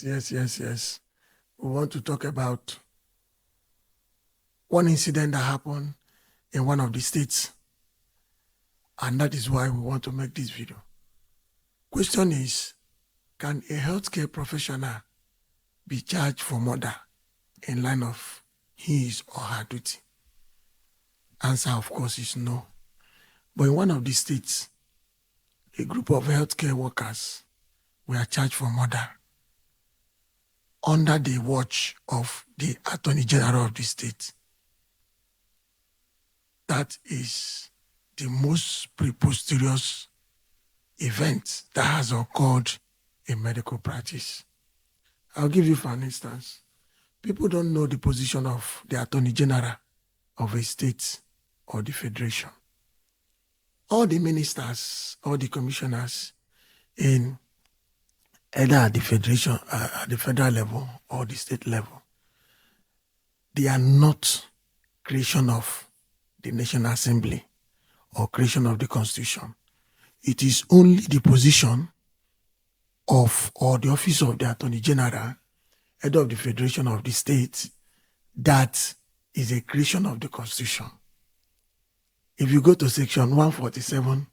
Yes. We want to talk about one incident that happened in one of the states, and that is why we want to make this video. Question is, can a healthcare professional be charged for murder in line of his or her duty? Answer, of course, is no. But in one of the states, a group of healthcare workers were charged for murder under the watch of the Attorney General of the state. That is the most preposterous event that has occurred in medical practice. I'll give you for an instance. People don't know the position of the Attorney General of a state or the federation. All the ministers, all the commissioners in either at the federation, at the federal level or the state level, they are not creation of the National Assembly or creation of the Constitution. It is only the position of or the office of the Attorney General, head of the federation of the state, that is a creation of the Constitution. If you go to section 147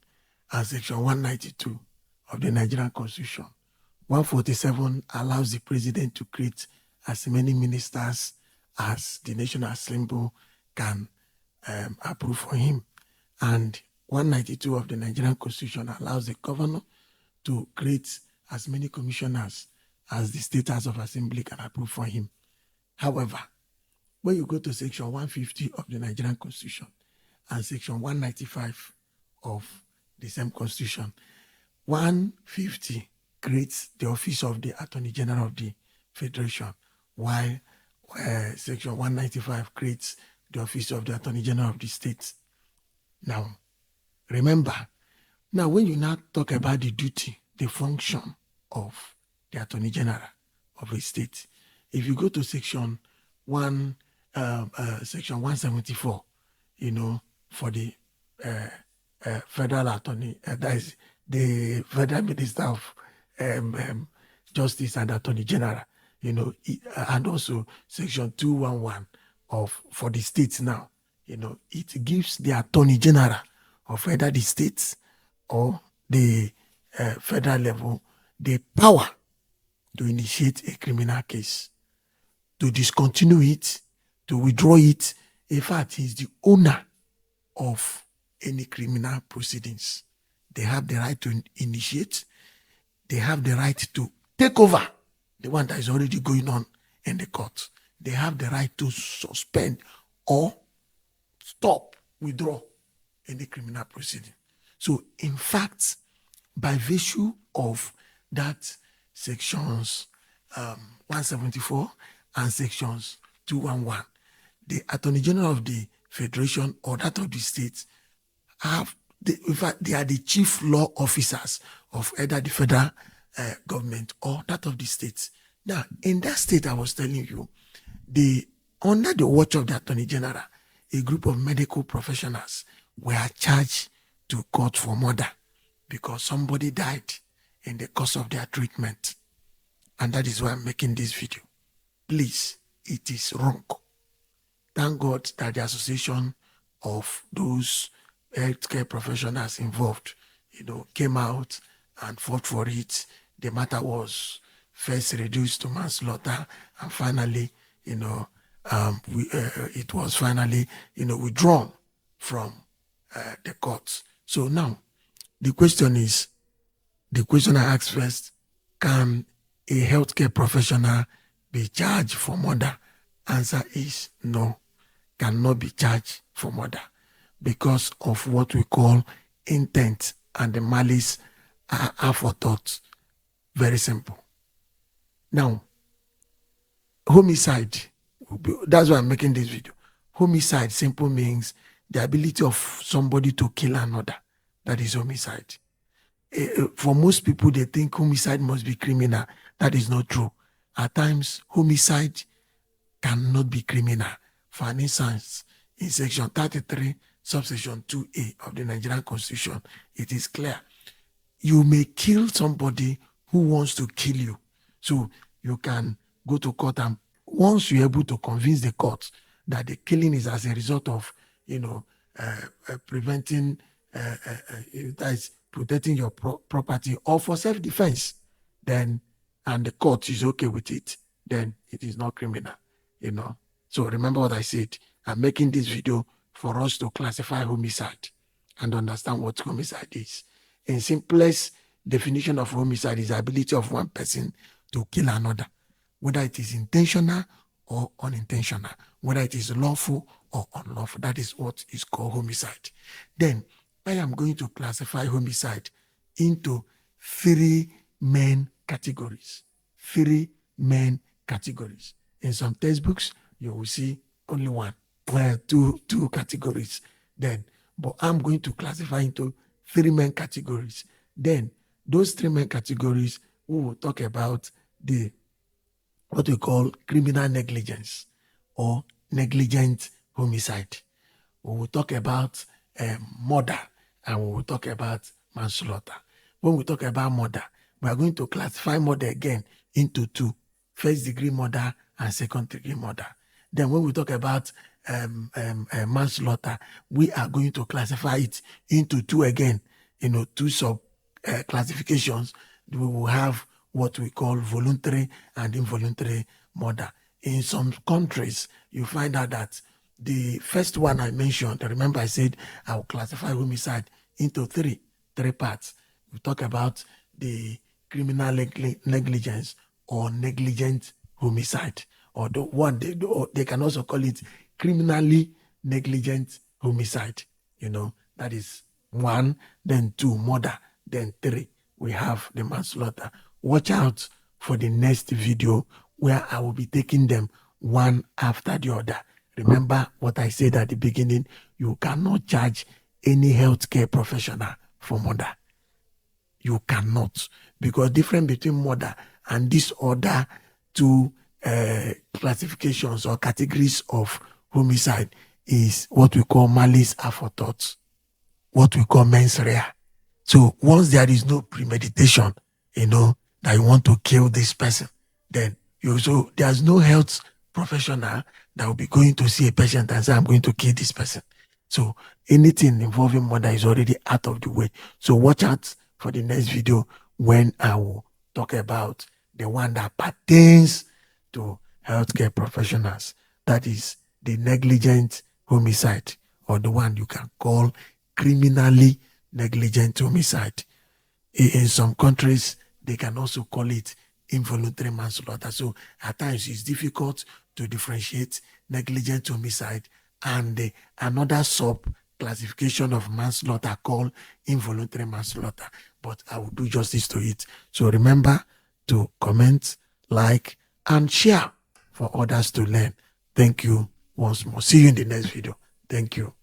and section 192 of the Nigerian Constitution, 147 allows the president to create as many ministers as the National Assembly can approve for him. And 192 of the Nigerian Constitution allows the governor to create as many commissioners as the State House of Assembly can approve for him. However, when you go to section 150 of the Nigerian Constitution and section 195 of the same Constitution, 150 creates the office of the Attorney General of the Federation, while section 195 creates the office of the Attorney General of the state. Now, remember, when you now talk about the duty, the function of the Attorney General of a state, if you go to section 174, for the federal attorney, that is the federal minister of justice and attorney general, and also section 211 for the states now, it gives the attorney general of either the states or the federal level the power to initiate a criminal case, to discontinue it, to withdraw it. In fact, he's the owner of any criminal proceedings. They have the right to initiate. They have the right to take over the one that is already going on in the court. They have the right to suspend or stop, withdraw any criminal proceeding. So, in fact, by virtue of that sections 174 and sections 211, the Attorney General of the Federation or that of the states in fact, they are the chief law officers of either the federal government or that of the states. Now, in that state I was telling you, under the watch of the Attorney General, a group of medical professionals were charged to court for murder because somebody died in the course of their treatment. And that is why I'm making this video. Please, it is wrong. Thank God that the association of those healthcare professionals involved, came out and fought for it. The matter was first reduced to manslaughter, and finally, it was finally, withdrawn from the courts. So now, the question I asked first: can a healthcare professional be charged for murder? Answer is no, cannot be charged for murder because of what we call intent and the malice aforethought. Very simple. Now, homicide, that's why I'm making this video. Homicide simple means the ability of somebody to kill another. That is homicide. For most people, they think homicide must be criminal. That is not true. At times, homicide cannot be criminal. For an instance, in section 33, subsection 2A of the Nigerian Constitution, it is clear. You may kill somebody who wants to kill you. So you can go to court, and once you're able to convince the court that the killing is as a result of, preventing, that is protecting your property or for self-defense, then, and the court is okay with it, then it is not criminal, So remember what I said. I'm making this video for us to classify homicide and understand what homicide is. In simplest definition of homicide is the ability of one person to kill another, whether it is intentional or unintentional, whether it is lawful or unlawful. That is what is called homicide. Then I am going to classify homicide into three main categories. Three main categories. In some textbooks, you will see only one, two categories. Then, but I'm going to classify into three main categories. Then, those three main categories, we will talk about what we call criminal negligence or negligent homicide. We will talk about murder, and we will talk about manslaughter. When we talk about murder, we are going to classify murder again into two: first-degree murder and second-degree murder. Then when we talk about manslaughter, we are going to classify it into two again, two sub classifications. We will have what we call voluntary and involuntary murder. In some countries, you find out that the first one I mentioned, remember I said I will classify homicide into three parts. We talk about the criminal negligence or negligent homicide, or the one they can also call it criminally negligent homicide. That is one, then two, murder, then three, we have the manslaughter. Watch out for the next video where I will be taking them one after the other. Remember what I said at the beginning, you cannot charge any healthcare professional for murder. You cannot, because difference between murder and these other two classifications or categories of homicide is what we call malice aforethought, what we call mens rea. So once there is no premeditation, that you want to kill this person, then there's no health professional that will be going to see a patient and say, I'm going to kill this person. So anything involving murder is already out of the way. So watch out for the next video when I will talk about the one that pertains to healthcare professionals. That is the negligent homicide, or the one you can call criminally negligent homicide. In some countries, they can also call it involuntary manslaughter. So at times it's difficult to differentiate negligent homicide and another sub-classification of manslaughter called involuntary manslaughter. But I will do justice to it. So remember to comment, like, and share for others to learn. Thank you once more. See you in the next video. Thank you.